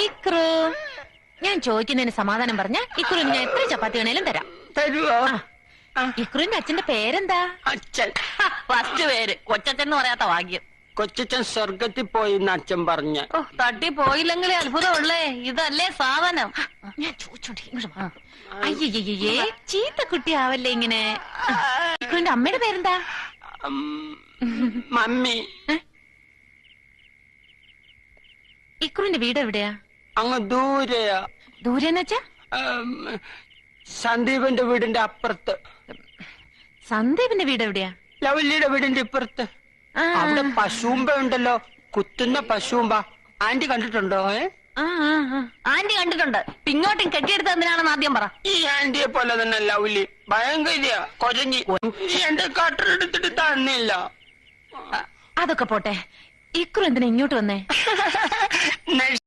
ഇക്രു, ഞാൻ ചോദിക്കുന്നതിന് സമാധാനം പറഞ്ഞ ഇക്രുവിന് ഞാൻ എത്ര ചപ്പാത്തി വേണേലും തരാം. തരുവോ? ഇക്രുവിന്റെ അച്ഛന്റെ പേരെന്താ? അച്ഛൻ ഫസ്റ്റ് പേര് കൊച്ചച്ഛൻ എന്ന് പറയാത്ത ഭാഗ്യം. കൊച്ചച്ഛൻ സ്വർഗത്തിൽ പോയി എന്ന് അച്ഛൻ പറഞ്ഞ. ഓ, തട്ടി പോയില്ലെങ്കിലേ അത്ഭുതമുള്ളേ. ഇതല്ലേ സാധനം. ഞാൻ ചോദിച്ചോണ്ടിരിക്കും. അയ്യേ, ചീത്ത കുട്ടിയാവല്ലേ ഇങ്ങനെ. ഇക്രുവിന്റെ അമ്മയുടെ പേരെന്താ? മമ്മി. ഇക്രുവിന്റെ വീട് എവിടെയാ? അങ്ങ് ദൂരെയാ. ദൂരെന്ന് വെച്ചാ? സന്ദീപിന്റെ വീടിന്റെ അപ്പുറത്ത്. സന്ദീപിന്റെ വീട് എവിടെയാ? ലവല്ലിയുടെ വീടിന്റെ ഇപ്പുറത്ത്. അവിടെ പശുമ്പ ഉണ്ടല്ലോ, കുത്തുന്ന പശുമ്പ. ആന്റി കണ്ടിട്ടുണ്ടോ? ആന്റി കണ്ടിട്ടുണ്ട്. ഇങ്ങോട്ടും കെട്ടിയെടുത്ത് എന്തിനാണെന്ന് ആദ്യം പറ. ഈ ആന്റിയെ പോലെ തന്നെ ലവ്ലി, ഭയങ്കര കൊരഞ്ഞി. എന്റെ കട്ടറെടുത്തിട്ട് തന്നില്ല. അതൊക്കെ പോട്ടെ, ഇക്രു എന്തിനാ ഇങ്ങോട്ട് വന്നേ?